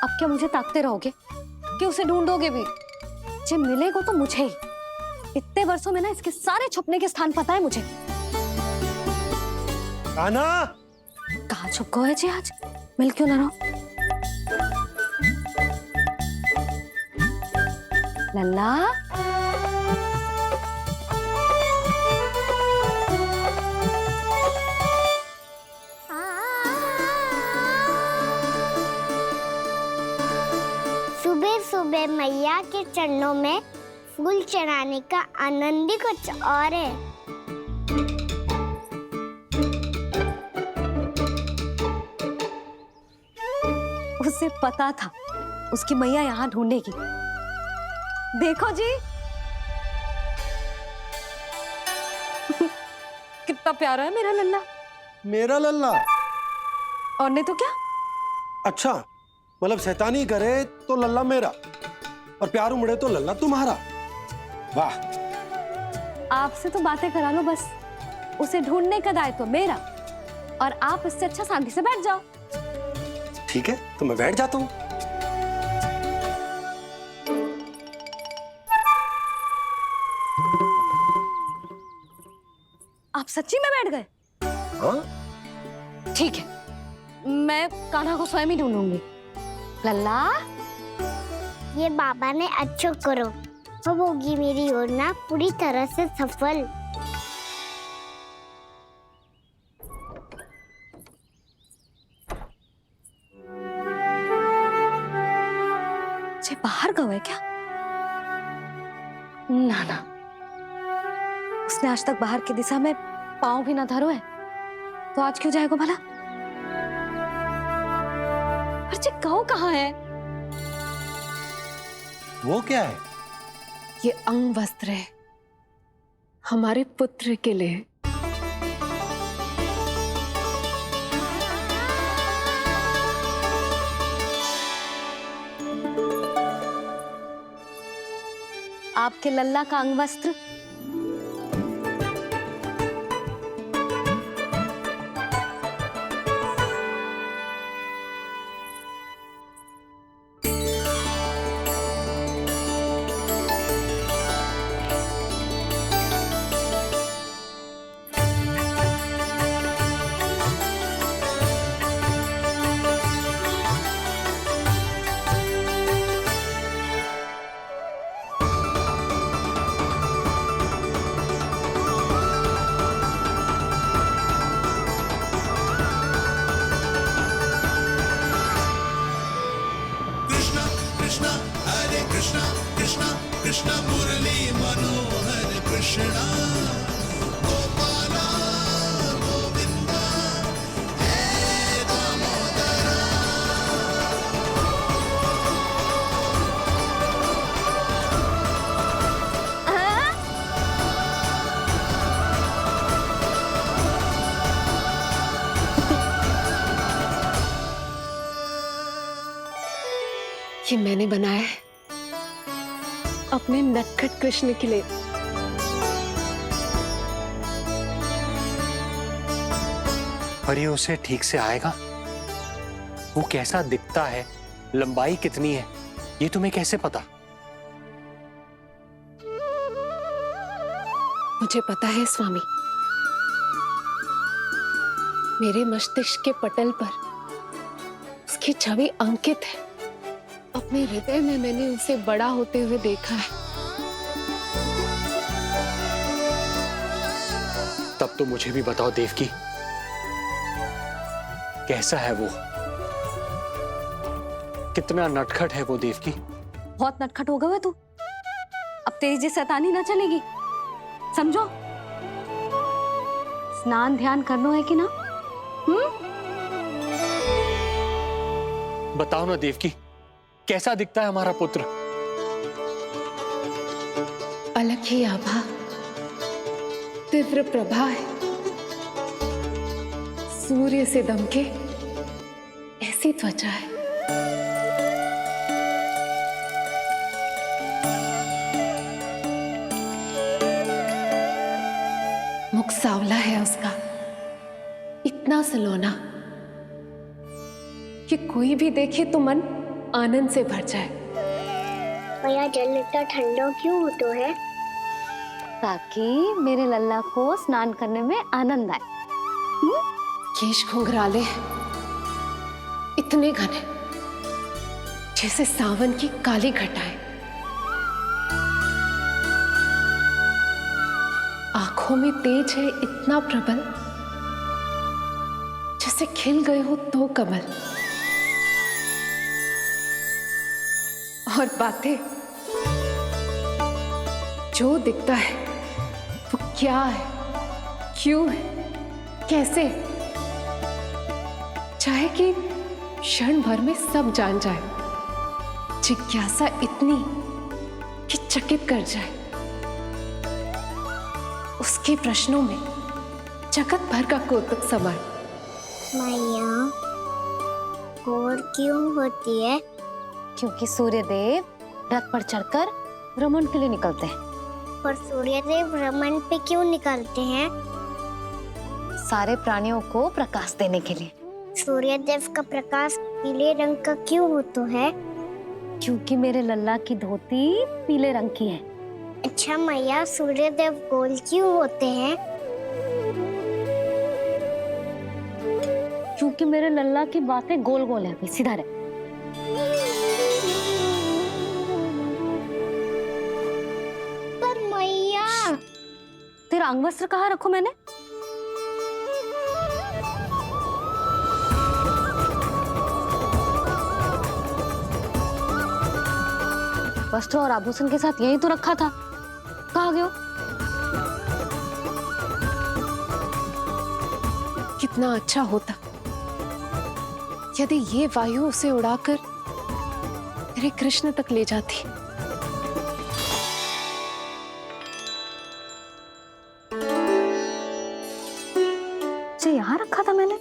अब क्या मुझे ताकते रहोगे कि उसे ढूंढोगे भी? जे मिलेगा तो मुझे ही। इतने वर्षों में ना इसके सारे छुपने के स्थान पता है मुझे। कान्हा, कहाँ छुप गए जी आज? मिल क्यों ना रहो? लल्ला, सुबह सुबह मैया के चरणों में फूल चढ़ाने का आनंद ही कुछ और है। उसे पता था उसकी मैया यहाँ ढूंढेगी। देखो जी कितना प्यारा है मेरा लल्ला। मेरा लल्ला? और नहीं तो क्या? अच्छा, मतलब शैतानी करे तो लल्ला मेरा और प्यार उमड़े तो लल्ला तुम्हारा। वाह। आपसे तो बातें करा लो बस, उसे ढूंढने का दायित्व मेरा, और आप इससे अच्छा शांति से बैठ जाओ। ठीक है, तो मैं बैठ जाता हूँ। आप सच्ची में बैठ गए? हाँ? ठीक है, मैं कान्हा को स्वयं ही ढूंढूंगी। लल्ला, ये बाबा ने अच्छा करो, अब होगी मेरी योजना पूरी तरह से सफल। जे बाहर गए क्या? ना ना, उसने आज तक बाहर की दिशा में पांव भी ना धरो है, तो आज क्यों जाएगा भला? पर जे कहो कहाँ है? वो क्या है? ये अंग वस्त्र है हमारे पुत्र के लिए। आपके लल्ला का अंग वस्त्र? कृष्ण मुरली मनोहर कृष्णा गोपाला गोविंदा हे दामोदरा। ये मैंने बनाया है अपने नटखट कृष्ण के लिए। पर ये उसे ठीक से आएगा? वो कैसा दिखता है, लंबाई कितनी है, ये तुम्हें कैसे पता? मुझे पता है स्वामी, मेरे मस्तिष्क के पटल पर उसकी छवि अंकित है। अपने हृदय में मैंने उसे बड़ा होते हुए देखा है। तब तो मुझे भी बताओ देवकी, कैसा है वो? कितना नटखट है वो देवकी? बहुत नटखट हो गए हो तू। अब तेरी जी शैतानी ना चलेगी, समझो। स्नान ध्यान करना है कि ना? बताओ ना देवकी, कैसा दिखता है हमारा पुत्र? अलग ही आभा, तीव्र प्रभा है, सूर्य से दमके ऐसी त्वचा है। मुख सांवला है उसका, इतना सलोना कि कोई भी देखे तो मन आनंद से भर जाए। मैया जल इतना ठंडा क्यों होता है? ताकि मेरे लल्ला को स्नान करने में आनंद आए। केश घुंघराले इतने घने जैसे सावन की काली घटाएं, आंखों में तेज है इतना प्रबल जैसे खिल गए हो तो कमल, और बातें जो दिखता है वो क्या है, क्यों है, कैसे, चाहे कि क्षण भर में सब जान जाए। जिज्ञासा इतनी कि चकित कर जाए। उसके प्रश्नों में जगत भर का कौतुक समाए। मैया और क्यों होती है? क्योंकि सूर्य देव रथ पर चढ़कर भ्रमण के लिए निकलते हैं। पर सूर्यदेव भ्रमण पे क्यों निकलते हैं? सारे प्राणियों को प्रकाश देने के लिए। सूर्यदेव का प्रकाश पीले रंग का क्यों होता है? क्योंकि मेरे लल्ला की धोती पीले रंग की है। अच्छा मैया, सूर्यदेव गोल क्यों होते हैं? क्योंकि मेरे लल्ला की बातें गोल गोल है, सीधा रहे। पर मैया, तेरा अंगवस्त्र कहाँ रखूं मैंने? वस्त्र और आभूषण के साथ यही तो रखा था, कहाँ गए हो? कितना अच्छा होता यदि ये वायु उसे उड़ाकर मेरे कृष्ण तक ले जाती। जो यहाँ रखा था मैंने।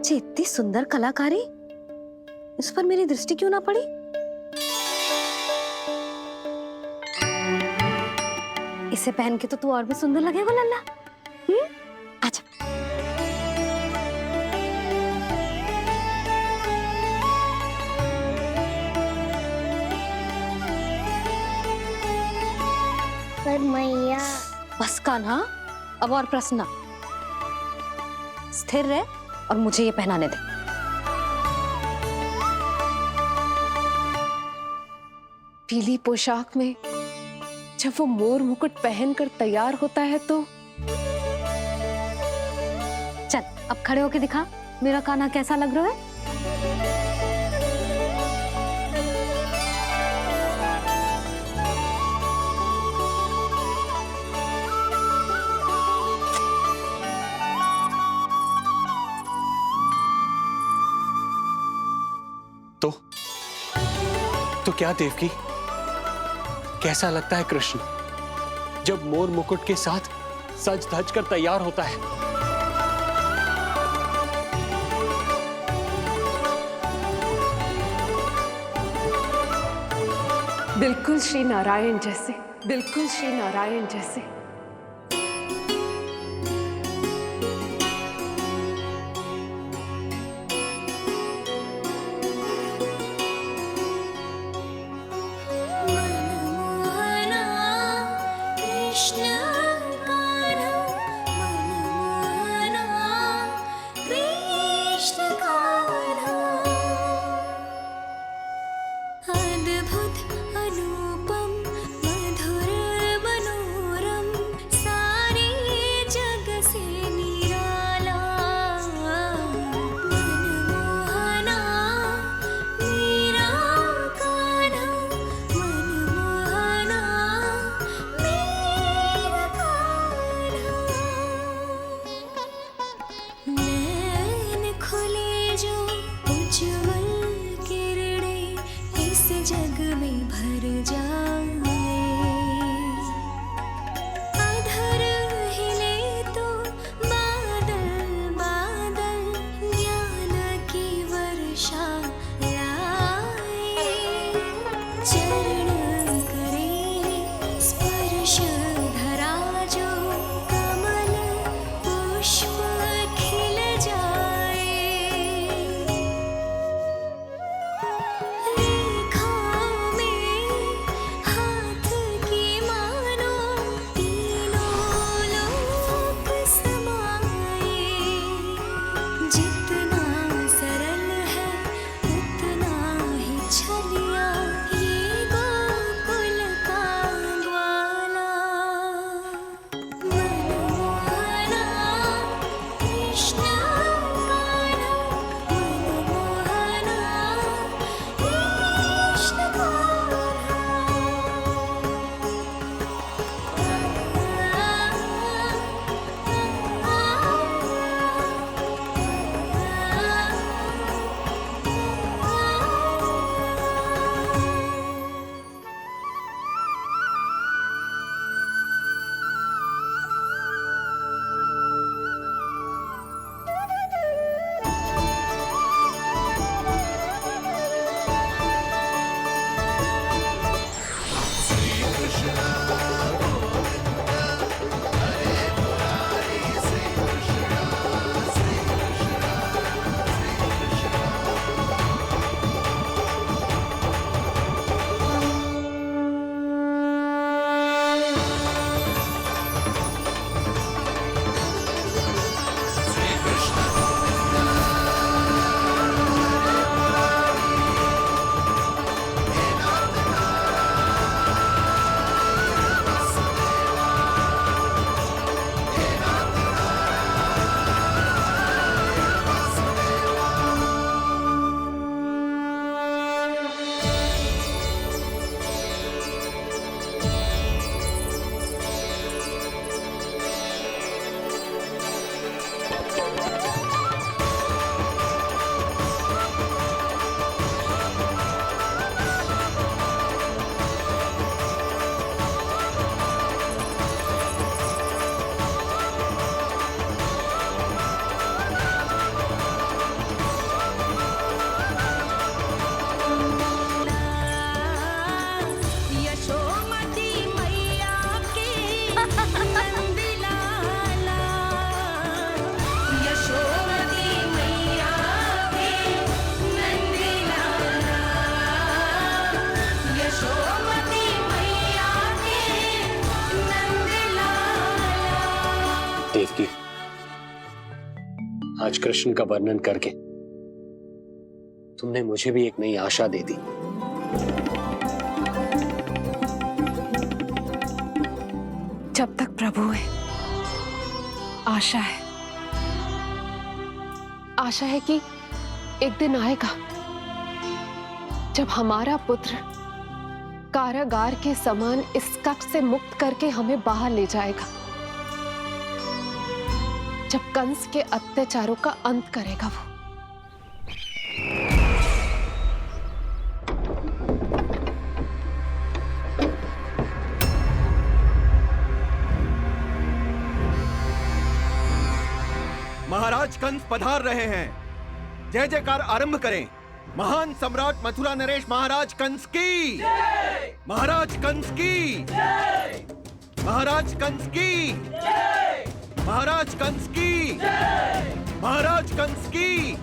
जी इतनी सुंदर कलाकारी, इस पर मेरी दृष्टि क्यों ना पड़ी? इसे पहन के तो तू और भी सुंदर लगेगा लल्ला। आजा। पर मैया, बस का ना, अब और प्रश्न ना। स्थिर रह और मुझे ये पहनाने दे। पीली पोशाक में जब वो मोर मुकुट पहनकर तैयार होता है तो चल अब खड़े होके दिखा मेरा कान्हा कैसा लग रहा है। तो क्या देवकी, कैसा लगता है कृष्ण जब मोर मुकुट के साथ सज धज कर तैयार होता है? बिल्कुल श्री नारायण जैसे, बिल्कुल श्री नारायण जैसे। अद्भुत अनुपम मधुर मनोरम आज कृष्ण का वर्णन करके तुमने मुझे भी एक नई आशा दे दी। जब तक प्रभु है, आशा है। आशा है कि एक दिन आएगा जब हमारा पुत्र कारागार के समान इस कक्ष से मुक्त करके हमें बाहर ले जाएगा, जब कंस के अत्याचारों का अंत करेगा वो। महाराज कंस पधार रहे हैं। जय जयकार आरंभ करें। महान सम्राट मथुरा नरेश महाराज कंस की, महाराज कंस की, महाराज कंस की, महाराज कंस की, महाराज कंस की।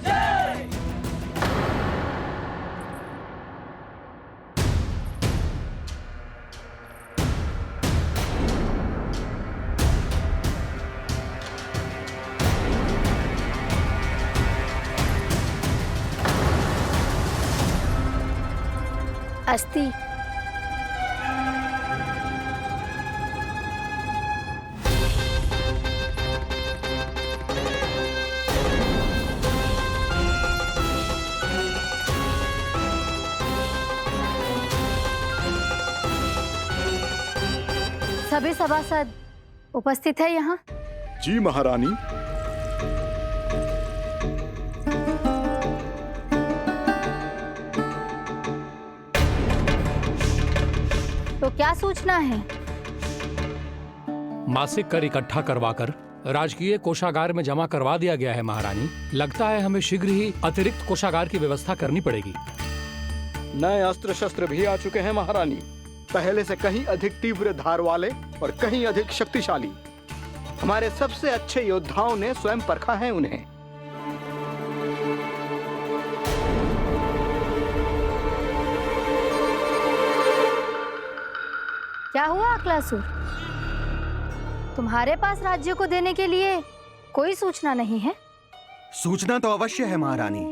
अस्ति। सभी सभासद उपस्थित है यहाँ? जी महारानी। तो क्या सूचना है? मासिक कर इकट्ठा करवाकर राजकीय कोषागार में जमा करवा दिया गया है महारानी। लगता है हमें शीघ्र ही अतिरिक्त कोषागार की व्यवस्था करनी पड़ेगी। नए अस्त्र शस्त्र भी आ चुके हैं महारानी, पहले से कहीं अधिक तीव्र धार वाले और कहीं अधिक शक्तिशाली। हमारे सबसे अच्छे योद्धाओं ने स्वयं परखा है उन्हें। क्या हुआ अक्लासुर? तुम्हारे पास राज्य को देने के लिए कोई सूचना नहीं है? सूचना तो अवश्य है महारानी,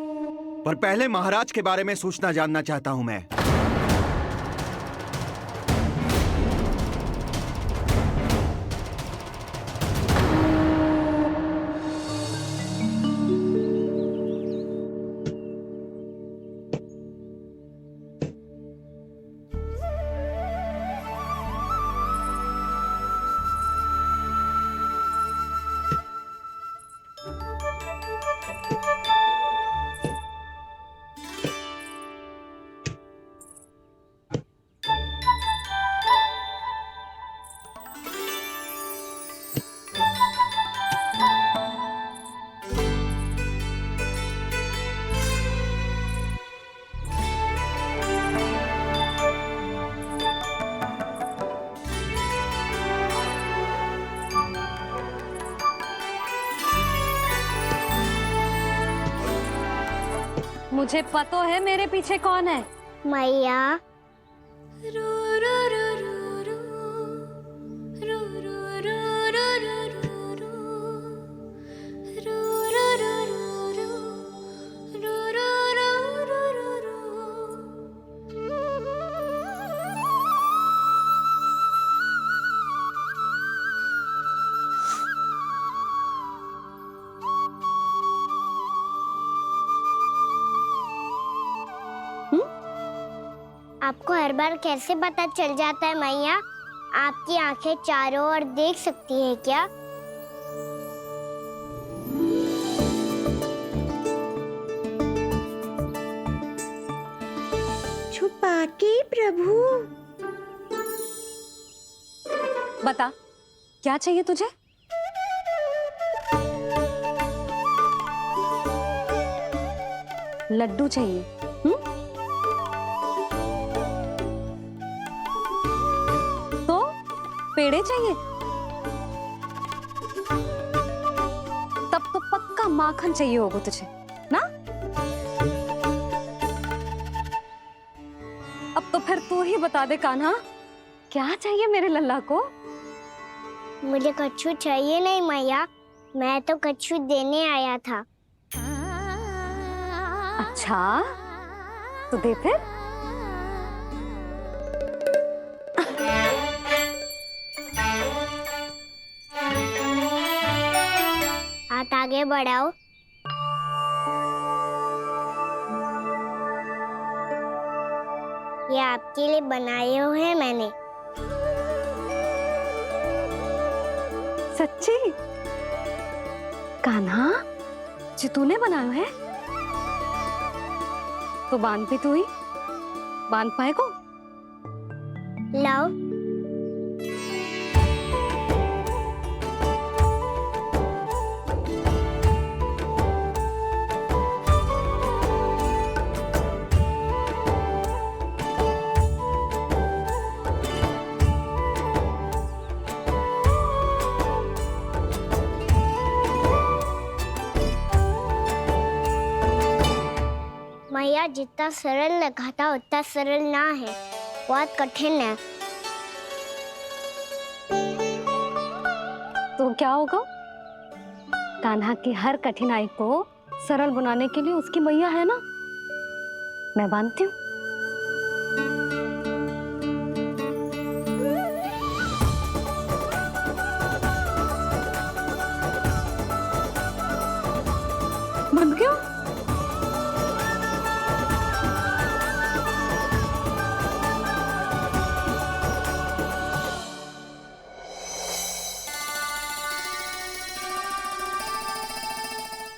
पर पहले महाराज के बारे में सूचना जानना चाहता हूं मैं। मुझे पता है मेरे पीछे कौन है। मैया। आपको हर बार कैसे पता चल जाता है मैया? आपकी आंखें चारों ओर देख सकती हैं क्या? छुपा के प्रभु। बता, क्या चाहिए तुझे? लड्डू चाहिए? तो पेड़े चाहिए? तब तो पक्का माखन चाहिए होगा तुझे ना? अब तो फिर तू ही बता दे कान्हा, क्या चाहिए मेरे लल्ला को? मुझे कछु चाहिए नहीं मैया, मैं तो कछू देने आया था। अच्छा, तो दे फिर। हाथ आगे बढ़ाओ। ये आपके लिए बनाए हुए हैं मैंने। सच्ची? कान्हा, जी तूने बनाया है? तो बांध भी तू ही, बांध पाएगा? लाओ। मैया, जितना सरल लगा था उतना सरल ना है, बहुत कठिन है। तो क्या होगा? कान्हा की हर कठिनाई को सरल बनाने के लिए उसकी मैया है ना, मैं बांधती हूँ। बंद क्यों?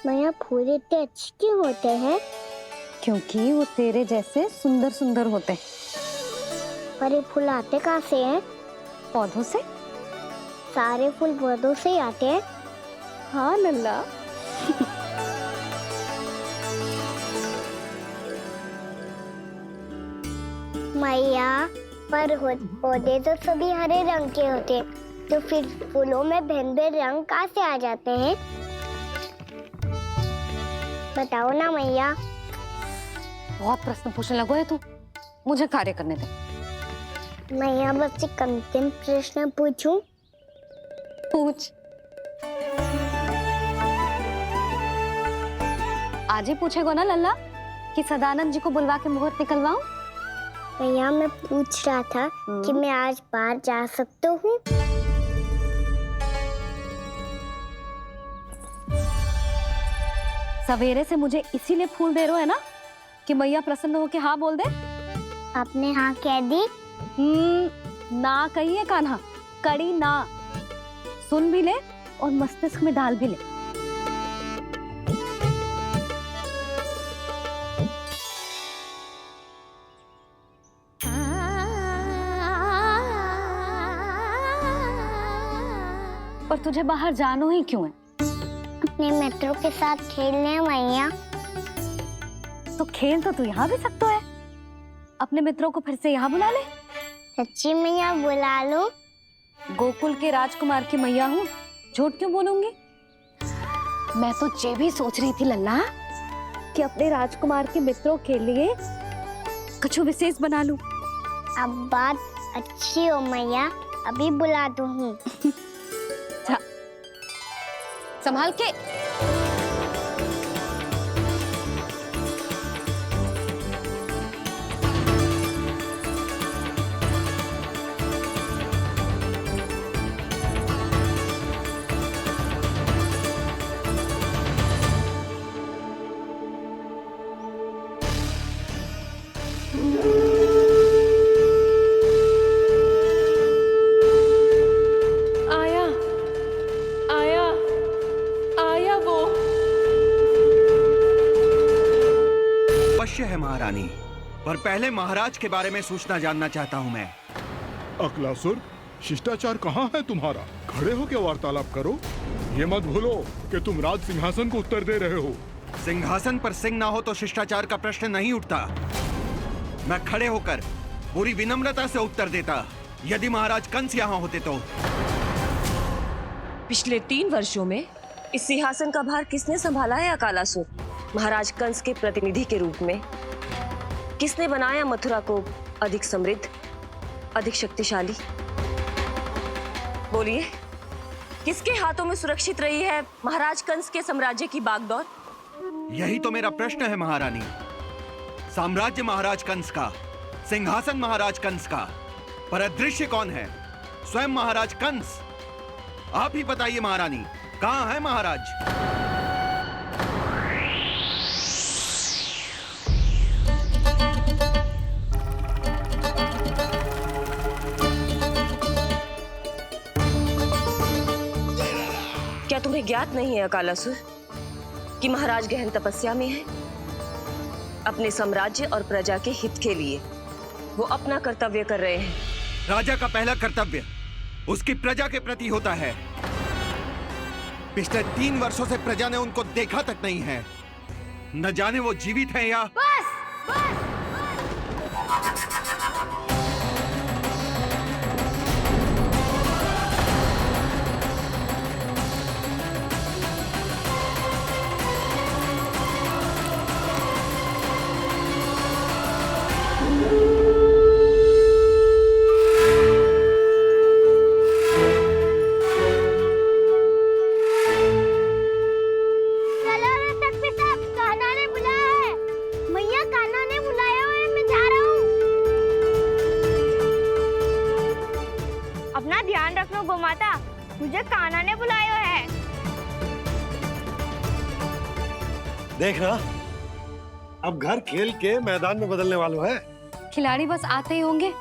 मैया, फूल इतने अच्छे क्यों होते हैं? क्योंकि वो तेरे जैसे सुंदर सुंदर होते हैं। पर ये फूल आते कहाँ से हैं? पौधों से। सारे फूल पौधों से ही आते हैं? हाँ लल्ला। मैया, पर पौधे तो सभी हरे रंग के होते हैं, तो फिर फूलों में भिन्न भिन्न रंग कहाँ से आ जाते हैं? बताओ ना मैया। बहुत प्रश्न पूछने लगो है तू, मुझे कार्य करने दे। मैया, बस एक अंतिम प्रश्न पूछूं? पूछ। आज ही पूछेगो ना लल्ला कि सदानंद जी को बुलवा के मुहूर्त निकलवाऊं? मैया, मैं पूछ रहा था कि मैं आज बाहर जा सकता हूँ? सवेरे से मुझे इसीलिए फूल दे रहे हो है ना कि मैया प्रसन्न हो के हाँ बोल दे। आपने हाँ कह दी? ना कहिए कान्हा, कड़ी ना। सुन भी ले और मस्तिष्क में डाल भी ले। पर तुझे बाहर जानो ही क्यों है? अपने मित्रों के साथ खेलने मैया। तो खेल तो तू यहाँ भी सकता है, अपने मित्रों को फिर से यहाँ बुला ले। सच्ची मैया, बुला लो। गोकुल के राजकुमार की मैया हूँ, झूठ क्यों बोलूंगी? मैं तो ये भी सोच रही थी लल्ला कि अपने राजकुमार के मित्रों के लिए कुछ विशेष बना लूं। अब बात अच्छी हो मैया, अभी बुला दूँ। संभाल के। है महारानी, पर पहले महाराज के बारे में सूचना जानना चाहता हूँ मैं। अकलासुर, शिष्टाचार कहाँ है तुम्हारा? खड़े हो के वार्तालाप करो। ये मत भूलो कि तुम राज सिंहासन को उत्तर दे रहे हो। सिंहासन पर सिंह ना हो तो शिष्टाचार का प्रश्न नहीं उठता। मैं खड़े होकर पूरी विनम्रता से उत्तर देता यदि महाराज कंस यहाँ होते तो। पिछले 3 वर्षों में इस सिंहासन का भार किसने संभाला है अकालासुर? महाराज कंस के प्रतिनिधि के रूप में किसने बनाया मथुरा को अधिक समृद्ध, अधिक शक्तिशाली? बोलिए, किसके हाथों में सुरक्षित रही है महाराज कंस के साम्राज्य की बागडोर? यही तो मेरा प्रश्न है महारानी। साम्राज्य महाराज कंस का, सिंहासन महाराज कंस का, पर अदृश्य कौन है? स्वयं महाराज कंस। आप ही बताइए महारानी, कहां है महाराज? क्या तुम्हें ज्ञात नहीं है अकालासुर कि महाराज गहन तपस्या में है? अपने साम्राज्य और प्रजा के हित के लिए वो अपना कर्तव्य कर रहे हैं। राजा का पहला कर्तव्य उसकी प्रजा के प्रति होता है। पिछले 3 वर्षों से प्रजा ने उनको देखा तक नहीं है। न जाने वो जीवित हैं या गोमाता, मुझे कान्हा ने बुलाया है। देखना, अब घर खेल के मैदान में बदलने वालों है। खिलाड़ी बस आते ही होंगे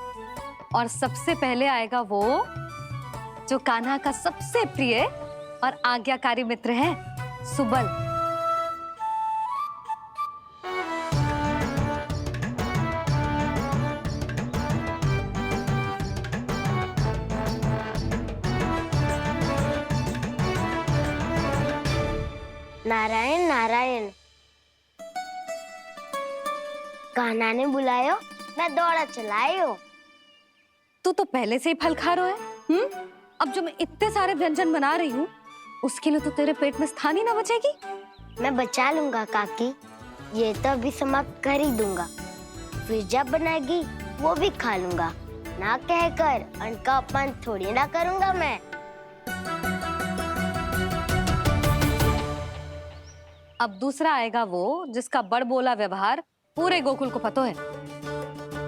और सबसे पहले आएगा वो जो कान्हा का सबसे प्रिय और आज्ञाकारी मित्र है, सुबल। नारायण नारायण, कान्हा ने बुलायो, मैं दौड़ा चलायो। तू तो पहले से ही फल खा रहा है। अब जो मैं इतने सारे व्यंजन बना रही हूँ, उसके लिए तो तेरे पेट में स्थान ही ना बचेगी। मैं बचा लूंगा काकी, ये तो अभी समाप्त कर ही दूंगा, फिर जब बनाएगी वो भी खा लूंगा। ना कहकर अन्न का अपमान थोड़ी ना करूंगा मैं। अब दूसरा आएगा वो जिसका बड़बोला व्यवहार पूरे गोकुल को पता है,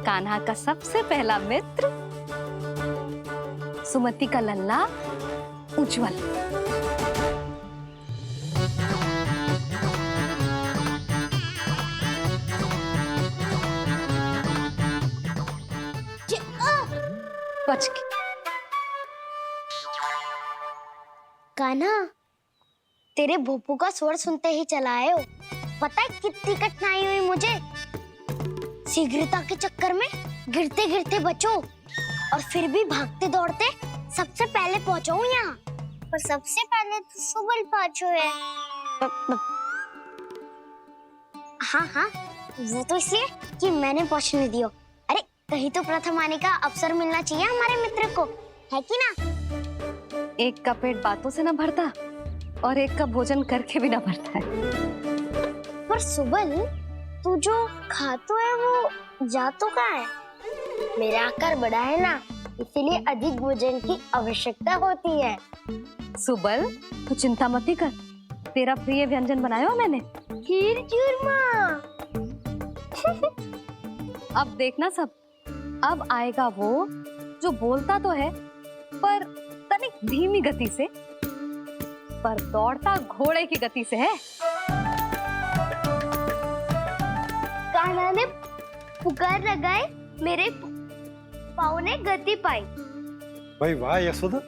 कान्हा का सबसे पहला मित्र, सुमति का लल्ला उज्जवल। बच के। कान्हा, तेरे भोपू का स्वर सुनते ही चला आए हो। पता है कितनी कठिनाई हुई मुझे। शीघ्रता के चक्कर में गिरते गिरते बचो और फिर भी भागते दौड़ते सबसे पहले पहुंचो यहाँ। पर सबसे पहले तो सुबल पहुंचो है। हाँ हाँ, वो तो इसलिए कि मैंने पहुंचने दियो। अरे कहीं तो प्रथम आने का अवसर मिलना चाहिए हमारे मित्र को, है कि ना? एक का पेट बातों से ना भरता और एक का भोजन करके भी ना भरता है। पर सुबल, तू जो खातो है वो जातो का है। मेरा आकार बड़ा है ना, इसीलिए अधिक भोजन की आवश्यकता होती है। सुबल, तू चिंता मत कर, तेरा प्रिय व्यंजन बनाया हो मैंने, खीर चूरमा। अब देखना सब, अब आएगा वो जो बोलता तो है पर तनिक धीमी गति से, पर दौड़ता घोड़े की गति से है। कान्हा ने पुकार लगाए, मेरे पाँव ने गति पाई। भाई वाह यशोदा,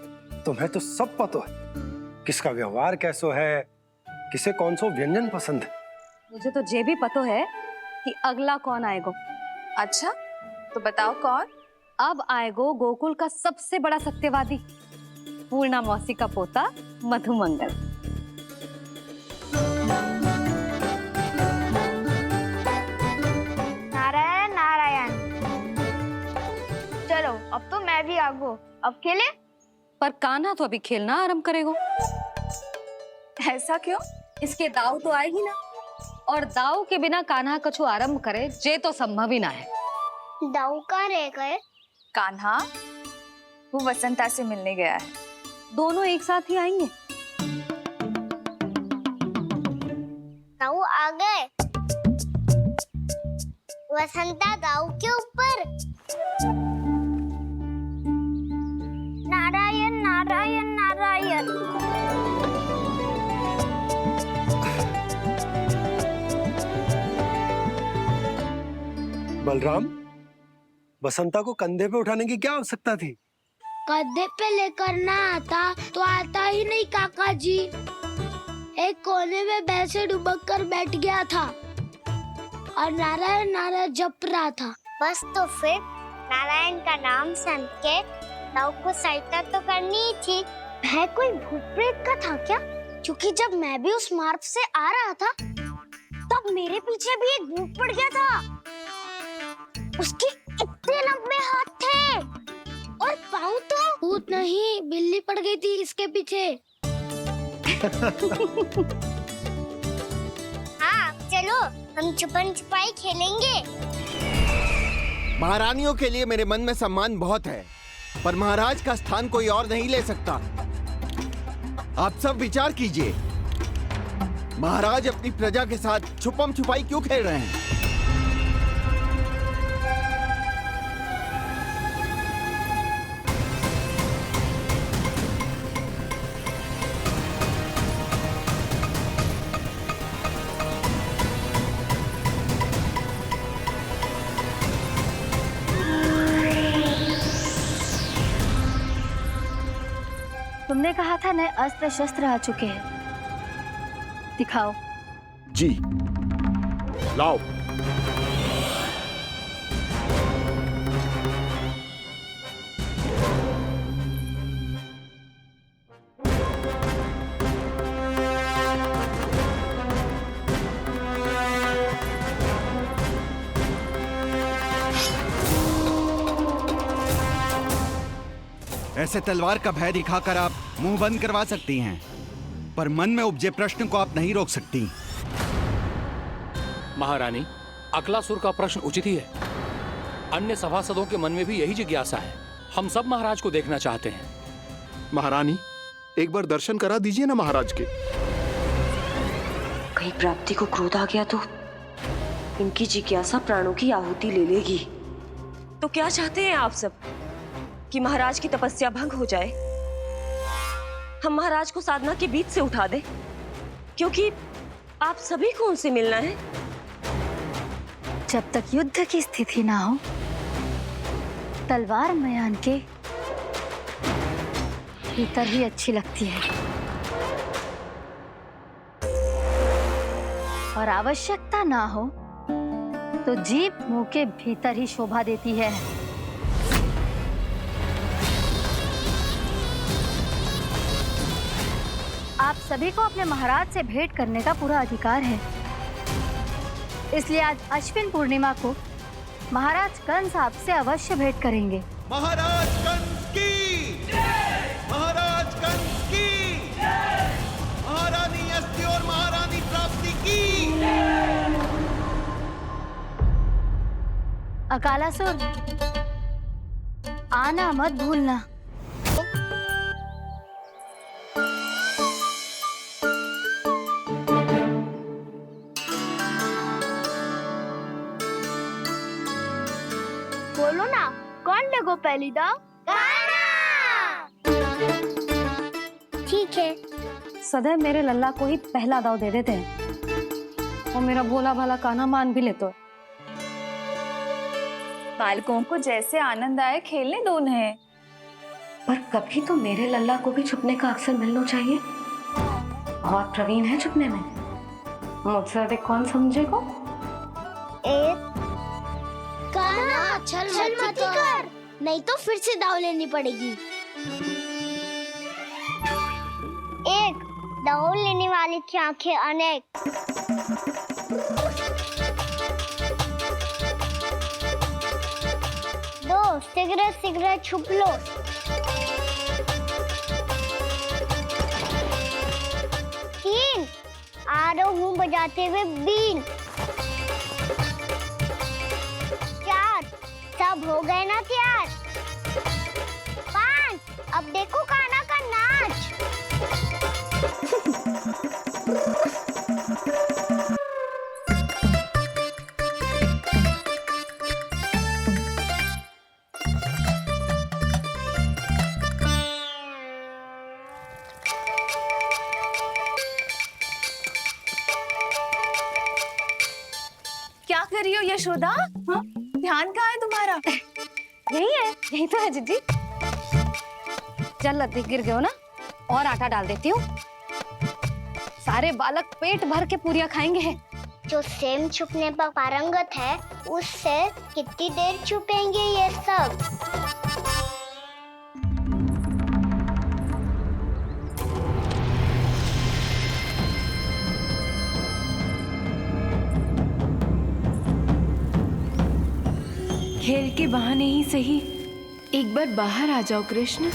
तुम्हें तो सब पता है, किसका व्यवहार कैसो है, किसे कौन सा व्यंजन पसंद है। मुझे तो ये भी पता है कि अगला कौन आएगा। अच्छा, तो बताओ कौन? अब आएगो गोकुल का सबसे बड़ा सत्यवादी, पूर्णा मौसी का पोता मधुमंगल। नारायण नारायण। चलो अब तो मैं भी आगो, अब खेले। पर कान्हा तो अभी खेलना आरंभ करेगो। ऐसा क्यों? इसके दाव तो आएगी ना, और दाव के बिना कान्हा कछु आरंभ करे जे तो संभव ही ना है। दाव कहाँ रह गए? कान्हा वो वसंता से मिलने गया है, दोनों एक साथ ही आएंगे। दाऊ आ गए। वसंता दाऊ के ऊपर। नारायण नारायण नारायण। बलराम, बसंता को कंधे पे उठाने की क्या आवश्यकता थी? कंधे पे लेकर ना आता तो आता ही नहीं काका जी। एक कोने में वैसे डुबक कर बैठ गया था और नारायण नारायण जप रहा था। बस तो फिर नारायण का नाम सुन के दाऊ को सहायता तो करनी ही थी। वह कोई भूत प्रेत का था क्या? क्योंकि जब मैं भी उस मार्ग से आ रहा था तब मेरे पीछे भी एक भूत पड़ गया था। उसके इतने लंबे हाथ थे और पाँव तो भूत नहीं, बिल्ली पड़ गई थी इसके पीछे। हाँ चलो हम छुपन छुपाई खेलेंगे। महारानियों के लिए मेरे मन में सम्मान बहुत है, पर महाराज का स्थान कोई और नहीं ले सकता। आप सब विचार कीजिए, महाराज अपनी प्रजा के साथ छुपम छुपाई क्यों खेल रहे हैं? तुमने कहा था नए अस्त्र शस्त्र आ चुके हैं, दिखाओ। जी लाओ। ऐसे तलवार का भय दिखाकर आप मुंह बंद करवा सकती हैं, पर मन में उपजे प्रश्न को आप नहीं रोक सकती। महारानी, अकलासुर का प्रश्न उचित ही है। अन्य सभासदों के मन में भी यही जिज्ञासा है। हम सब महाराज को देखना चाहते हैं। महारानी, एक बार दर्शन करा दीजिए ना महाराज के। कहीं प्राप्ति को क्रोध आ गया तो इनकी जिज्ञासा प्राणों की आहुति ले लेगी। तो क्या चाहते हैं आप सब? कि महाराज की तपस्या भंग हो जाए? हम महाराज को साधना के बीच से उठा दें? क्योंकि आप सभी को उनसे मिलना है। जब तक युद्ध की स्थिति ना हो, तलवार मयान के भीतर ही अच्छी लगती है और आवश्यकता ना हो तो जीभ मुंह के भीतर ही शोभा देती है। आप सभी को अपने महाराज से भेंट करने का पूरा अधिकार है। इसलिए आज अश्विन पूर्णिमा को महाराज कंस आपसे अवश्य भेंट करेंगे। महाराज कंस की जय! महाराज कंस की जय! महारानी अस्ति और महारानी प्राप्ति की जय! अकालासुर, आना मत भूलना। बोलो ना, कौन लगो पहली दाव? ठीक है। सदैव मेरे लल्ला को ही पहला दाव दे देते हैं और मेरा भोला भाला कान्हा मान भी लेते। बालकों को जैसे आनंद आए खेलने दो उन्हें। पर कभी तो मेरे लल्ला को भी छुपने का अवसर मिलना चाहिए। बहुत प्रवीण है छुपने में, मुझसे अधिक कौन समझेगा? एक कान्हा, छल मत कर, नहीं तो फिर से दाव लेनी पड़ेगी। एक, दाव लेने वाली की आंखें अनेक। दो, सिगरेट सिगरेट छुप लो। तीन, आ रहा हूँ बजाते हुए बीन। चार, सब हो गए ना तैयार। पांच, अब देखो कान्हा का नाच। कर रही हो यशोदा? हाँ? ध्यान कहाँ है तुम्हारा? यही है, यही तो है जीजी। चल लद्दी, गिर गए हो ना, और आटा डाल देती हूँ। सारे बालक पेट भर के पूरियां खाएंगे। जो सेम छुपने पर पारंगत है, उससे कितनी देर छुपेंगे ये सब? खेल के बहाने ही सही, एक बार बाहर आ जाओ कृष्ण।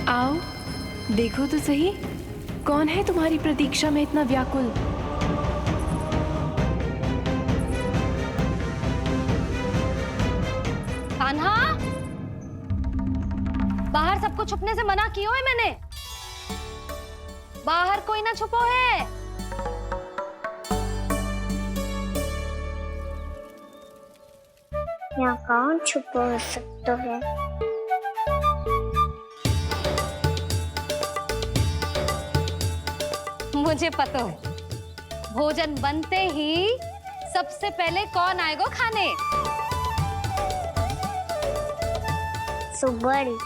आओ, देखो तो सही, कौन है तुम्हारी प्रतीक्षा में इतना व्याकुल? कान्हा, बाहर सबको छुपने से मना किया है मैंने। बाहर कोई ना छुपो है। यहाँ कौन छुपा हो सकता है? मुझे पता है, भोजन बनते ही सबसे पहले कौन आएगा खाने? सुबल।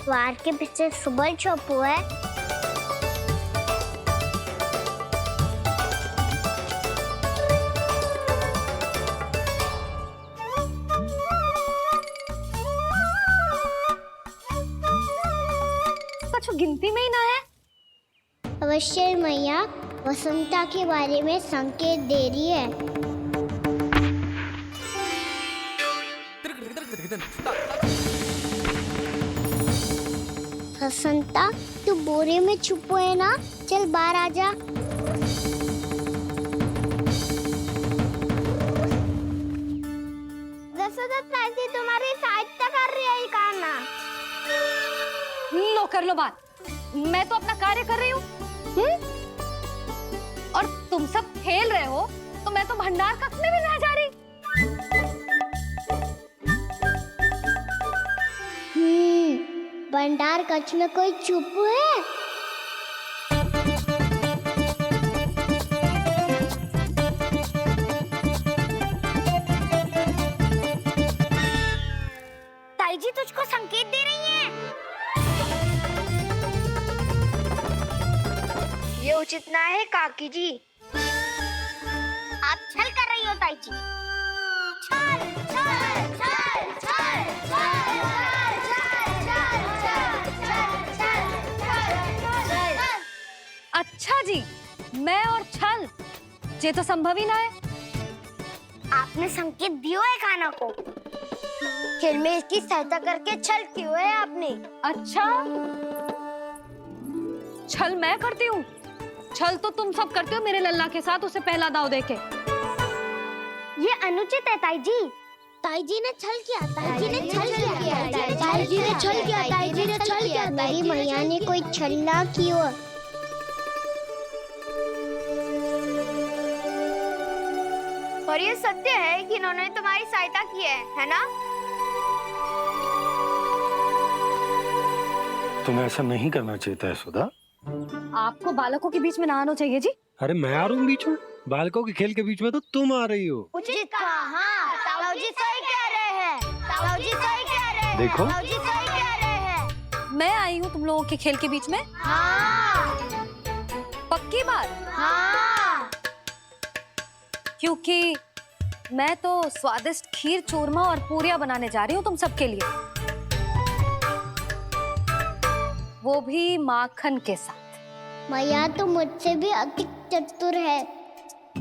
द्वार के पीछे सुबल छुपा है। गिनती में ही ना है। अवश्य मैया वसंता के बारे में संकेत दे रही है। वसंता, तू बोरे में छुपो है ना? चल बाहर आ जा। वसंता तुम्हारी सहायता कर रही है कान्हा। लो कर लो बात, मैं तो अपना कार्य कर रही हूँ। और तुम सब खेल रहे हो तो मैं तो भंडार कक्ष में भी नहीं जा रही। भंडार कक्ष में कोई चुप है? ताई जी तुझको संकेत दे रही है। ये उचित ना है काकी जी। आप छल कर रही हो ताई जी। छल, छल, छल, छल, छल, अच्छा जी, मैं और छल, ये तो संभव ही ना है। आपने संकेत दिया है कान्हा को। खेल में इसकी सहायता करके छल क्यों है आपने? अच्छा, छल मैं करती हूँ? छल तो तुम सब करते हो मेरे लल्ला के साथ, उसे पहला दाव देके। ये अनुचित है ताई जी। ताई जी ने छल किया, ताई जी ने छल किया, ताई जी ने छल किया, ताई जी ने छल किया। मेरी मैया ने कोई छल ना किया। और ये सत्य है कि इन्होंने तुम्हारी सहायता की है ना? तुम्हें ऐसा नहीं करना चाहिए था यशोदा। आपको बालकों के बीच में ना आना चाहिए जी। अरे मैं आ रहा हूँ बीच में? बालकों के खेल के बीच में तो तुम आ रही हो। उचित कहा। हाँ, ताऊ जी सही कह रहे हैं। ताऊ जी सही कह रहे हैं। देखो, ताऊ जी सही कह रहे हैं। मैं आई हूँ तुम लोगों के खेल के बीच में? हाँ। पक्की बात? हाँ। क्योंकि मैं तो स्वादिष्ट खीर, चूरमा और पूरियां बनाने जा रही हूँ तुम सबके लिए, वो भी माखन के साथ। मैया तो मुझसे भी अधिक चतुर है।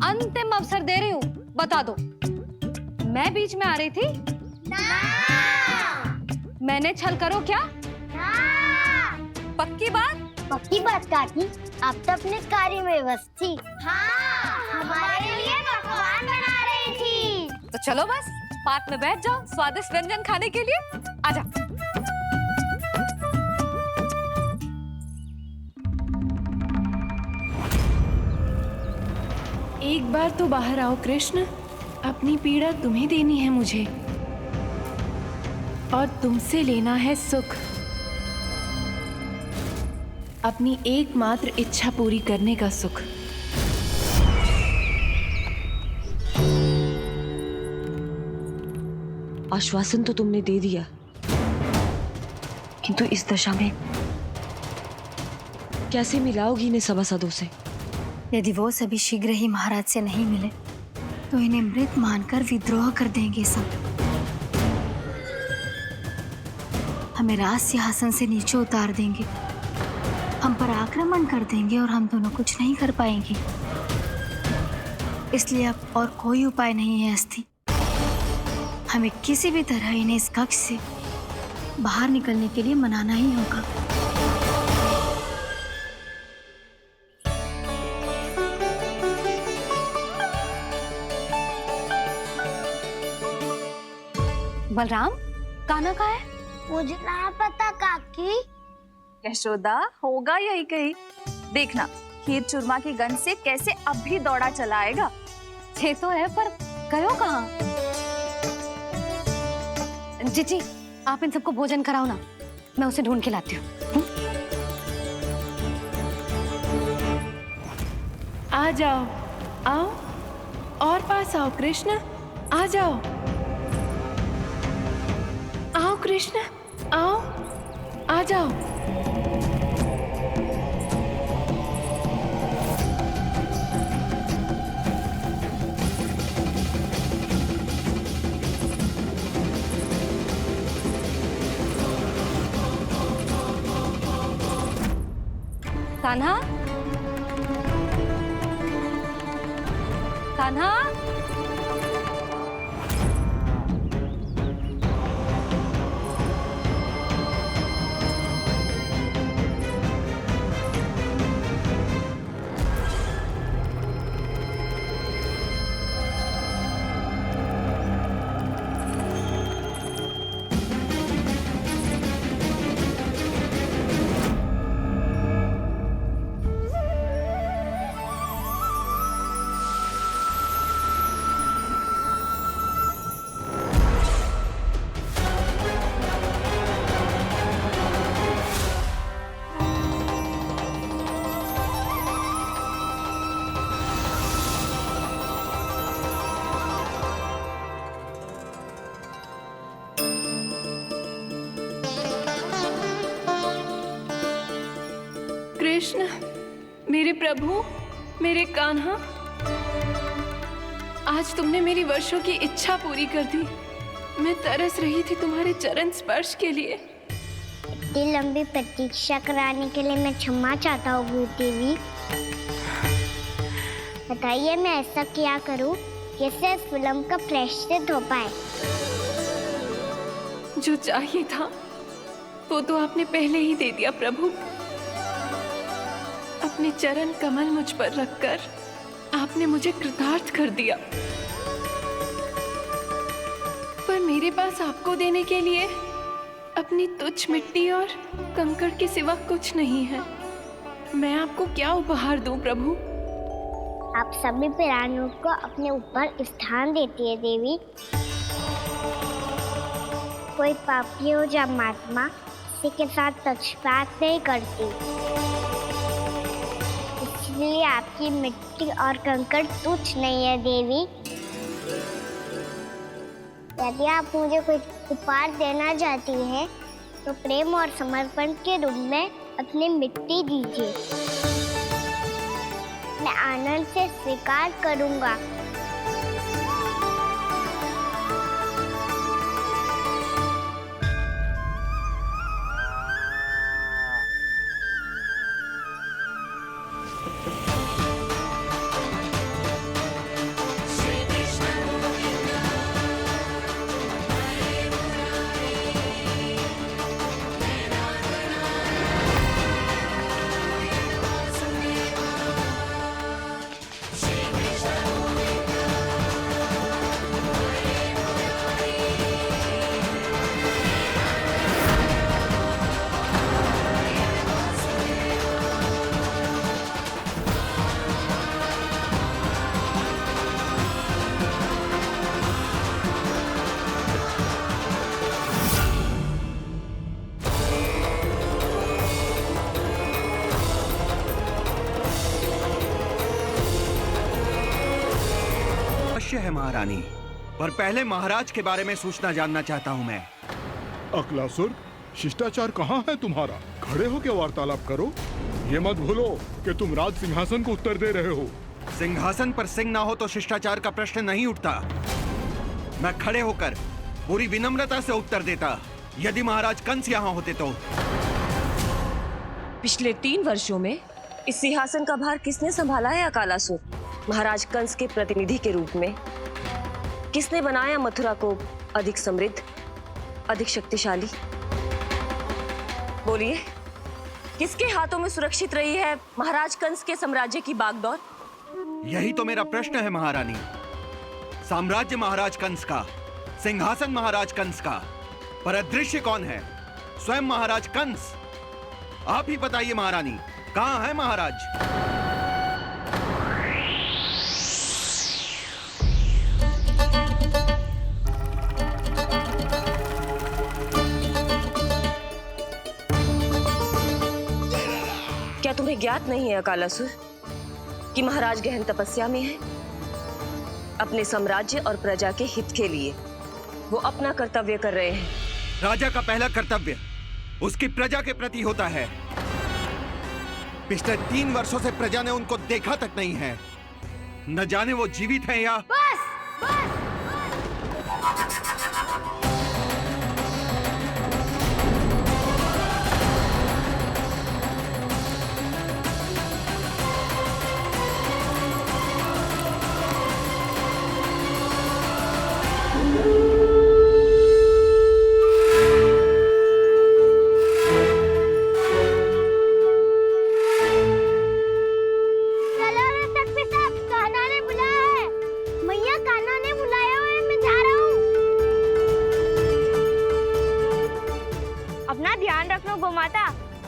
अंतिम अवसर दे रही हूँ, बता दो, मैं बीच में आ रही थी? ना। मैंने छल करो क्या? ना। पक्की बात? पक्की बात काकी, आप तो अपने कार्य में व्यस्त थी। हाँ, हमारे लिए पकवान बना रही थी। तो चलो बस पात में बैठ जाओ स्वादिष्ट व्यंजन खाने के लिए। आजा। एक बार तो बाहर आओ कृष्ण, अपनी पीड़ा तुम्हें देनी है मुझे, और तुमसे लेना है सुख। अपनी एकमात्र इच्छा पूरी करने का सुख। आश्वासन तो तुमने दे दिया, किंतु इस दशा में कैसे मिलाओगी इन्हें सभासदों से? यदि वो सभी शीघ्र ही महाराज से नहीं मिले तो इन्हें मृत मानकर विद्रोह कर देंगे सब। हमें राज सिंहासन से नीचे उतार देंगे, हम पर आक्रमण कर देंगे और हम दोनों कुछ नहीं कर पाएंगे। इसलिए अब और कोई उपाय नहीं है अस्थि। हमें किसी भी तरह इन्हें इस कक्ष से बाहर निकलने के लिए मनाना ही होगा। बलराम, कान्हा कहाँ है? मुझे ना पता काकी। यशोदा, होगा यही कहीं। देखना खीर चूरमा की गंध से कैसे अब भी दौड़ा चला आएगा। छे तो है पर गयो कहाँ? जीजी, आप इन सबको भोजन कराओ ना, मैं उसे ढूंढ के लाती हूँ। आ जाओ, आओ और पास आओ कृष्ण, आ जाओ। आओ कृष्ण, आओ, आ जाओ। कान्हा, कान्हा, कृष्ण, मेरे प्रभु, मेरे कान्हा, आज तुमने मेरी वर्षों की इच्छा पूरी कर दी। मैं तरस रही थी तुम्हारे चरण स्पर्श के लिए। इतनी लंबी प्रतीक्षा कराने के लिए मैं क्षमा चाहता हूँ देवी। बताइए मैं ऐसा क्या करूँ जिससे इस फिल्म का प्रायश्चित हो पाए? जो चाहिए था वो तो आपने पहले ही दे दिया प्रभु। अपने चरण कमल मुझ पर रखकर आपने मुझे कृतार्थ कर दिया। पर मेरे पास आपको देने के लिए अपनी तुच्छ मिट्टी और कंकड़ के सिवा कुछ नहीं है। मैं आपको क्या उपहार दूं प्रभु? आप सभी प्राणियों को अपने ऊपर स्थान देती है देवी। कोई पापी हो या महात्मा, किसी के साथ पक्षपात नहीं करती। इसलिए आपकी मिट्टी और कंकड़ तुच्छ नहीं है देवी। यदि आप मुझे कोई उपहार देना चाहती हैं, तो प्रेम और समर्पण के रूप में अपनी मिट्टी दीजिए। मैं आनंद से स्वीकार करूंगा। है महारानी, पर पहले महाराज के बारे में सूचना जानना चाहता हूँ मैं। अकलासुर, शिष्टाचार कहाँ है तुम्हारा? खड़े हो के वार्तालाप करो। ये मत भूलो कि तुम राज सिंहासन को उत्तर दे रहे हो। सिंहासन पर सिंह ना हो तो शिष्टाचार का प्रश्न नहीं उठता। मैं खड़े होकर पूरी विनम्रता से उत्तर देता यदि महाराज कंस यहाँ होते तो। पिछले 3 वर्षों में इस सिंहासन का भार किसने संभाला है अकालासुर? महाराज कंस के प्रतिनिधि के रूप में किसने बनाया मथुरा को अधिक समृद्ध, अधिक शक्तिशाली? बोलिए, किसके हाथों में सुरक्षित रही है महाराज कंस के साम्राज्य की बागडोर? यही तो मेरा प्रश्न है महारानी। साम्राज्य महाराज कंस का, सिंहासन महाराज कंस का, पर अदृश्य कौन है? स्वयं महाराज कंस। आप ही बताइए महारानी, कहाँ है महाराज? क्या तुम्हें ज्ञात नहीं है अकालासुर कि महाराज गहन तपस्या में है? अपने साम्राज्य और प्रजा के हित के लिए वो अपना कर्तव्य कर रहे हैं। राजा का पहला कर्तव्य उसकी प्रजा के प्रति होता है। पिछले 3 वर्षों से प्रजा ने उनको देखा तक नहीं है। न जाने वो जीवित हैं या... बस बस।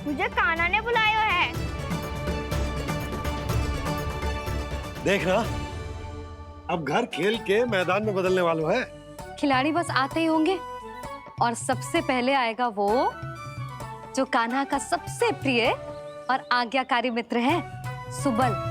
मुझे कान्हा ने बुलाया है। देखना, अब घर खेल के मैदान में बदलने वालों है। खिलाड़ी बस आते ही होंगे और सबसे पहले आएगा वो जो कान्हा का सबसे प्रिय और आज्ञाकारी मित्र है, सुबल।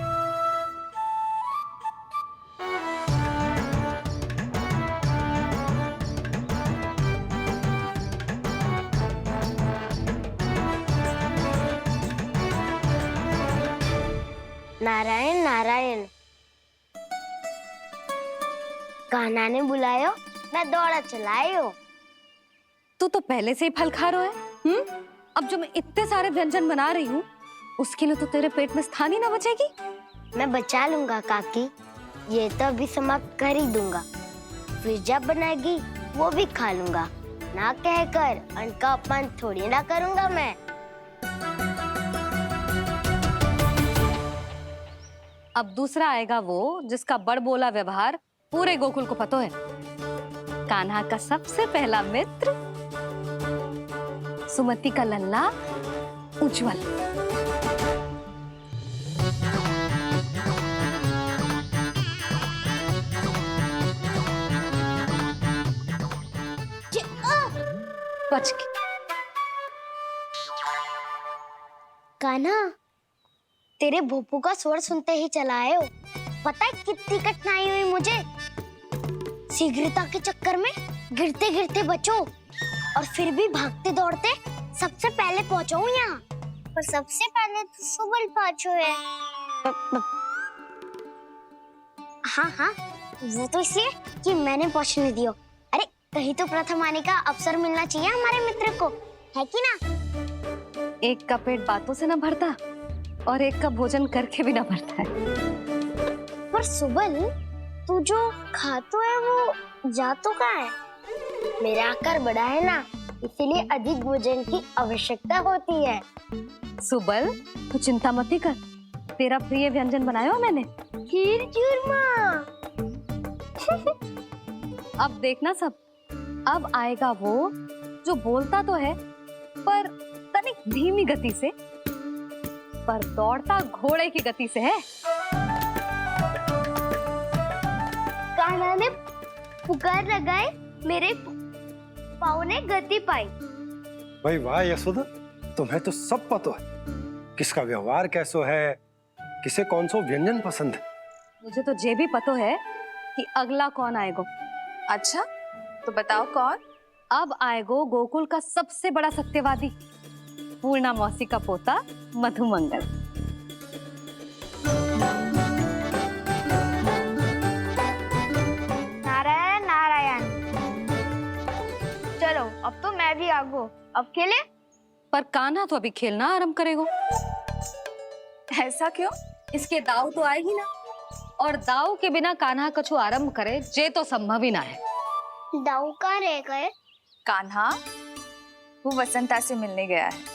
नारायण नारायण, कान्हा ने बुलायो, मैं दौड़ा चलायो। तू तो पहले से ही फल खा रहा है। अब जो मैं इतने सारे व्यंजन बना रही हूँ उसके लिए तो तेरे पेट में स्थान ही ना बचेगी। मैं बचा लूंगा काकी, ये तो अभी समाप्त कर ही दूंगा, फिर जब बनाएगी वो भी खा लूंगा। ना कहकर अन्न का अपमान थोड़ी ना करूंगा मैं। अब दूसरा आएगा वो जिसका बड़बोला व्यवहार पूरे गोकुल को पता है, कान्हा का सबसे पहला मित्र, सुमति का लल्ला उज्जवल। बच के। कान्हा, तेरे भोपू का स्वर सुनते ही चला आए हो। पता है कितनी कठिनाई हुई मुझे। शीघ्रता के चक्कर में गिरते गिरते बचो और फिर भी भागते दौड़ते सबसे पहले पहुंचो यहाँ। पर सबसे पहले तो सुबल पहुंचो है। हाँ हाँ, वो तो इसलिए कि मैंने पहुंचने दियो। अरे कहीं तो प्रथम आने का अवसर मिलना चाहिए हमारे मित्र को, है कि ना? एक का पेट बातों से ना भरता और एक का भोजन करके भी ना भरता है। पर सुबल, तू जो खातो है वो जातो का है। मेरा आकार बड़ा है ना, इसीलिए अधिक भोजन की आवश्यकता होती है। सुबल, तू चिंता मत कर, तेरा प्रिय व्यंजन बनाया हो मैंने, खीर चूरमा। अब देखना सब, अब आएगा वो जो बोलता तो है पर तनिक धीमी गति से, पर दौड़ता घोड़े की गति से है। कान्हा ने पुकार लगाए, मेरे पाँव ने गति पाई। भाई वाह यशोदा, तुम्हें तो सब पता है, किसका व्यवहार कैसो है, किसे कौन सा व्यंजन पसंद है। मुझे तो जे भी पता है कि अगला कौन आएगो। अच्छा, तो बताओ कौन? अब आएगो गोकुल का सबसे बड़ा सत्यवादी, पूर्णा मौसी का पोता मधुमंगल। नारायण नारायण। चलो अब तो मैं भी आगो, अब खेले। पर कान्हा तो अभी खेलना आरंभ करेगो। ऐसा क्यों? इसके दाव तो आएगी ना, और दाव के बिना कान्हा कछु आरंभ करे जे तो संभव ही ना है। दाऊ कहाँ रह गए? कान्हा वो वसंता से मिलने गया है।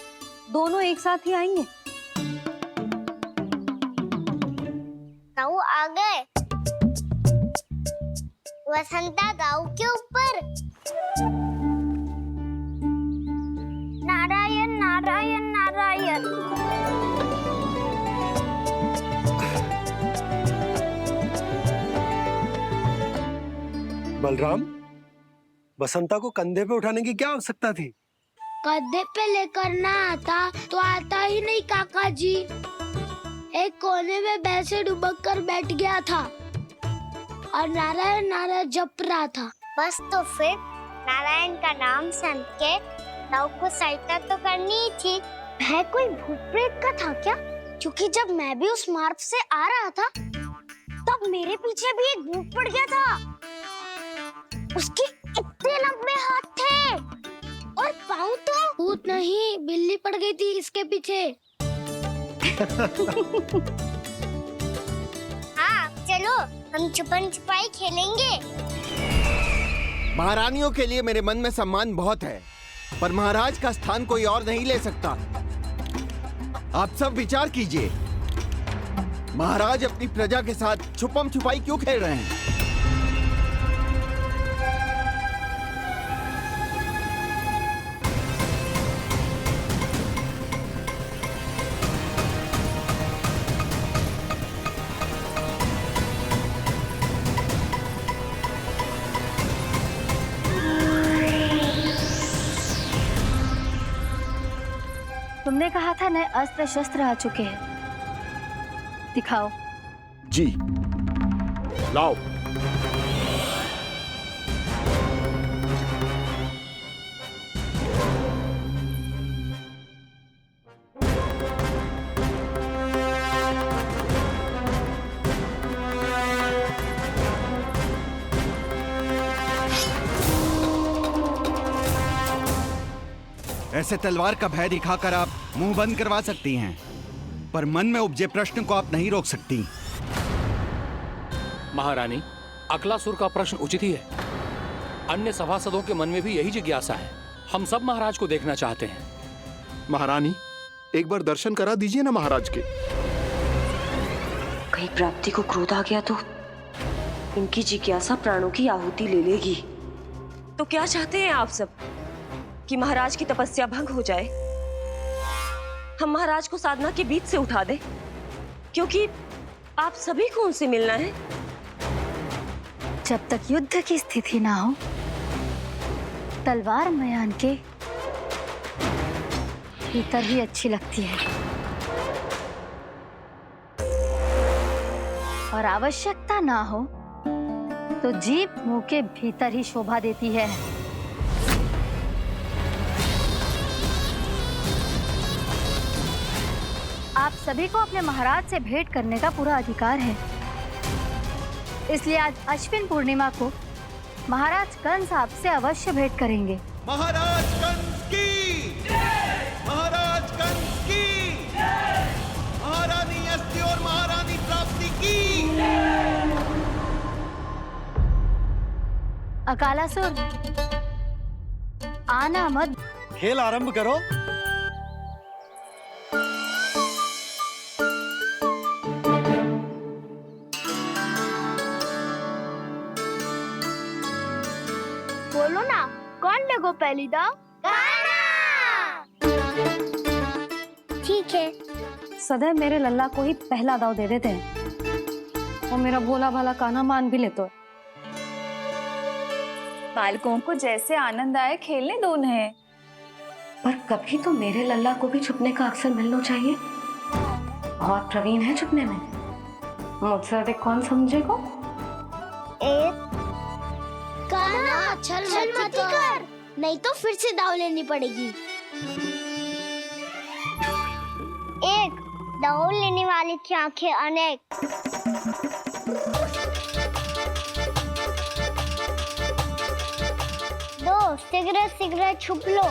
दोनों एक साथ ही आएंगे। दाऊ आ गए। वसंता दाऊ के ऊपर। नारायण नारायण नारायण। बलराम, बसंता को कंधे पे उठाने की क्या आवश्यकता थी? कंधे पे लेकर ना आता तो आता ही नहीं काका जी। एक कोने में वैसे डुबक कर बैठ गया था और नारायण नारायण जप रहा था। बस तो फिर नारायण का नाम सुन के दाऊ को सहायता तो करनी ही थी। वह कोई भूत प्रेत का था क्या? क्योंकि जब मैं भी उस मार्ग से आ रहा था तब मेरे पीछे भी एक भूत पड़ गया था। उसके इतने लंबे हाथ थे और पाँव तो भूत नहीं, बिल्ली पड़ गई थी इसके पीछे। हाँ चलो हम छुपन छुपाई खेलेंगे। महारानियों के लिए मेरे मन में सम्मान बहुत है, पर महाराज का स्थान कोई और नहीं ले सकता। आप सब विचार कीजिए, महाराज अपनी प्रजा के साथ छुपम छुपाई क्यों खेल रहे हैं? तुमने कहा था नए अस्त्र शस्त्र आ चुके हैं, दिखाओ। जी लाओ। ऐसे तलवार का भय दिखाकर आप मुंह बंद करवा सकती हैं, पर मन में उपजे प्रश्न को आप नहीं रोक सकती। महारानी, अकलासुर का प्रश्न उचित ही है। अन्य सभासदों के मन में भी यही जिज्ञासा है। हम सब महाराज को देखना चाहते हैं। महारानी, एक बार दर्शन करा दीजिए ना महाराज के। कहीं प्राप्ति को क्रोध आ गया तो इनकी जिज्ञासा प्राणों की आहुति ले लेगी। तो क्या चाहते हैं आप सब? कि महाराज की तपस्या भंग हो जाए? हम महाराज को साधना के बीच से उठा दें? क्योंकि आप सभी को उनसे मिलना है। जब तक युद्ध की स्थिति ना हो, तलवार मयान के भीतर ही अच्छी लगती है, और आवश्यकता ना हो तो जीभ मुंह के भीतर ही शोभा देती है। आप सभी को अपने महाराज से भेंट करने का पूरा अधिकार है। इसलिए आज अश्विन पूर्णिमा को महाराज कंस आपसे अवश्य भेंट करेंगे। महाराज कंस की जय! महाराज कंस की जय! महारानी अस्ति और महारानी प्राप्ति की जय! अकालासुर, आना मत। खेल आरंभ करो। बोलो ना, कौन लगो पहली दाव? ठीक है। सदैव मेरे लल्ला को ही पहला दाव दे देते हैं और मेरा भोला भाला कान्हा मान भी लेते। बालकों को जैसे आनंद आए खेलने दो उन्हें। पर कभी तो मेरे लल्ला को भी छुपने का अवसर मिलना चाहिए। बहुत प्रवीण है छुपने में, मुझसे अधिक कौन समझेगा? एक। कान्हा छल मत कर, नहीं तो फिर से दाव लेनी पड़ेगी। एक, दाव लेने वाले की आंखें अनेक। दो, सिगरेट सिगरेट छुप लो।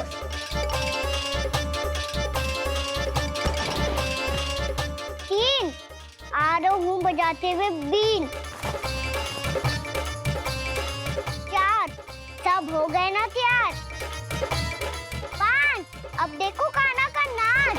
तीन, आ रहा हूँ बजाते हुए बीन। चार, सब हो गए ना तैयार। पांच, अब देखो कान्हा का नाच।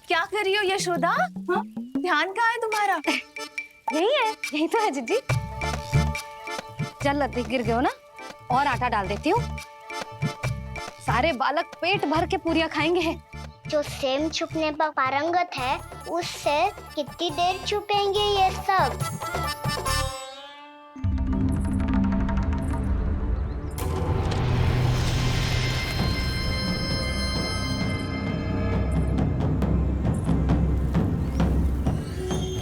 क्या कर रही हो यशोदा? हाँ? ध्यान कहाँ है तुम्हारा? यही है, यही तो है जीजी। चल लती, गिर गए हो ना, और आटा डाल देती हूँ। सारे बालक पेट भर के पूरियां खाएंगे। जो सेम छुपने पर पारंगत है, उससे कितनी देर छुपेंगे ये सब?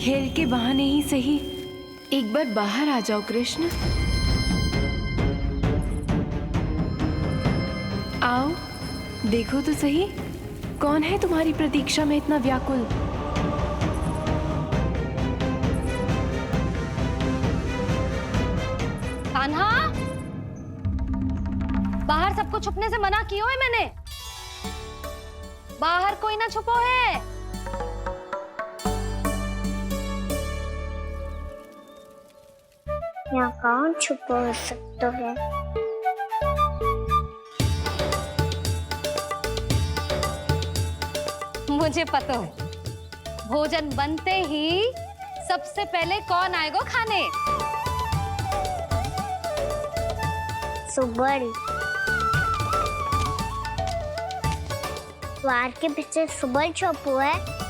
खेल के बहाने ही सही एक बार बाहर आ जाओ कृष्ण। आओ, देखो तो सही, कौन है तुम्हारी प्रतीक्षा में इतना व्याकुल? कान्हा, बाहर सबको छुपने से मना किया है मैंने। बाहर कोई ना छुपो है। यहाँ कौन छुपा हो सकता है? मुझे पता है, भोजन बनते ही सबसे पहले कौन आएगा खाने? सुबल। द्वार के पीछे सुबल छुपा है।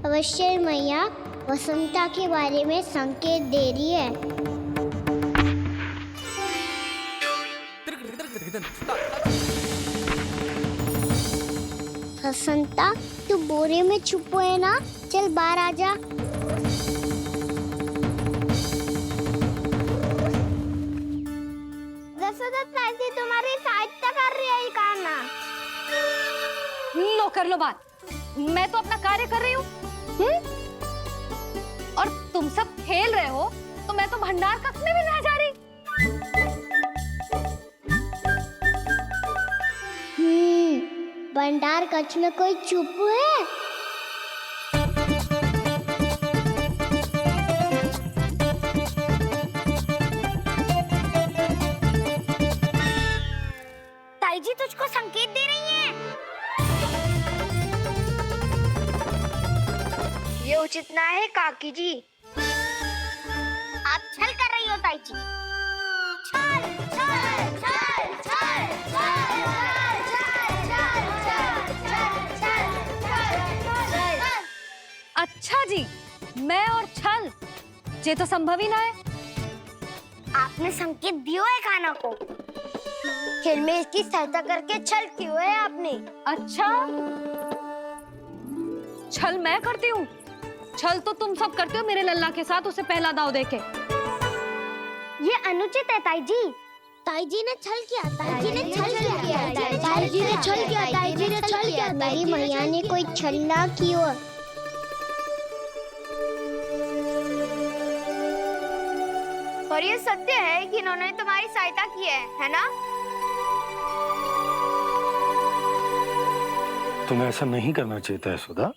अवश्य मैया वसंता के बारे में संकेत दे रही है। वसंता, तू बोरे में छुपो है ना? चल बाहर आ जा। वसंता तुम्हारी सहायता कर रही है कान्हा। लो कर लो बात, मैं तो अपना कार्य कर रही हूँ। और तुम सब खेल रहे हो तो मैं तो भंडार कक्ष में भी नहीं जा रही। भंडार कक्ष में कोई चुप है? ताई जी तुझको संकेत दे रही हैं। ये उचित ना है काकी जी। आप छल कर रही हो ताई जी। छल छल छल छल छल। अच्छा जी, मैं और छल, ये तो संभव ही ना है। आपने संकेत दिया है कान्हा को। खेल में इसकी सहायता करके छल क्यों है आपने? अच्छा, छल मैं करती हूँ? छल तो तुम सब करते हो मेरे लल्ला के साथ, उसे पहला दाव देके। ये अनुचित है ताई जी। ताई जी ने छल किया, ताई जी ने छल किया, ताई जी ने छल किया, ताई जी ने छल किया। मेरी मैया ने कोई छल ना किया। और ये सत्य है कि इन्होंने तुम्हारी सहायता की है ना? तुम्हें ऐसा नहीं करना चाहिए था यशोदा।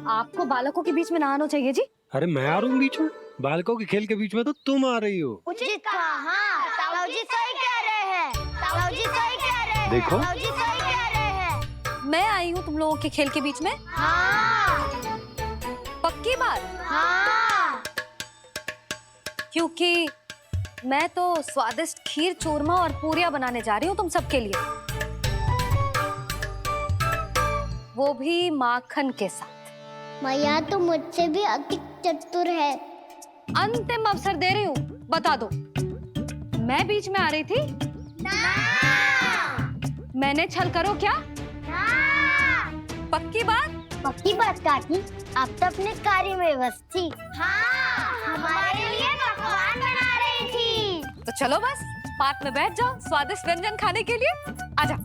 आपको बालकों के बीच में ना आना चाहिए जी। अरे मैं आ रहा हूँ बीच में? बालकों के खेल के बीच में तो तुम आ रही हो। उचित कहा। हाँ, ताऊ जी सही कह रहे हैं। ताऊ जी सही कह रहे हैं। देखो। ताऊ जी सही कह रहे हैं। मैं आई हूँ तुम लोगों के खेल के बीच में? हाँ। पक्की बात? हाँ। क्योंकि मैं तो स्वादिष्ट खीर चूरमा और पूरियां बनाने जा रही हूँ तुम सबके लिए, वो भी माखन के साथ। मैया तो मुझसे भी अधिक चतुर है। अंतिम अवसर दे रही हूँ, बता दो मैं बीच में आ रही थी? ना। मैंने छल करो क्या? ना। पक्की बात? पक्की बात काकी, आप तो अपने कार्य में व्यस्त थी। हाँ, हमारे लिए पकवान बना रही थी। तो चलो बस पार्क में बैठ जाओ स्वादिष्ट व्यंजन खाने के लिए। आजा।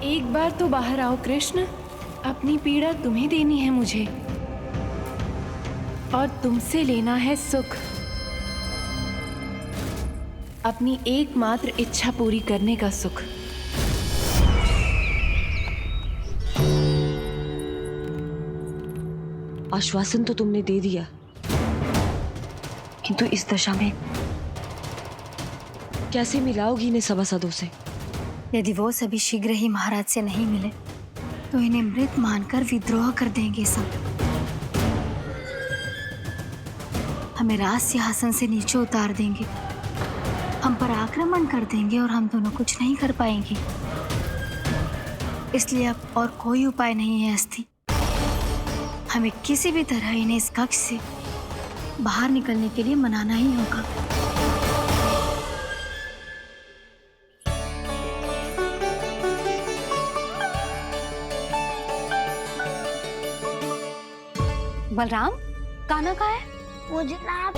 एक बार तो बाहर आओ कृष्ण, अपनी पीड़ा तुम्हें देनी है मुझे और तुमसे लेना है सुख। अपनी एकमात्र इच्छा पूरी करने का सुख। आश्वासन तो तुमने दे दिया, किंतु इस दशा में कैसे मिलाओगी इन्हें सभासदों से? यदि वो सभी शीघ्र ही महाराज से नहीं मिले तो इन्हें मृत मानकर विद्रोह कर देंगे सब। हमें राज सिंहासन से नीचे उतार देंगे, हम पर आक्रमण कर देंगे और हम दोनों कुछ नहीं कर पाएंगे। इसलिए अब और कोई उपाय नहीं है अस्थि, हमें किसी भी तरह इन्हें इस कक्ष से बाहर निकलने के लिए मनाना ही होगा। बलराम, कान्हा कहाँ है? मुझे ना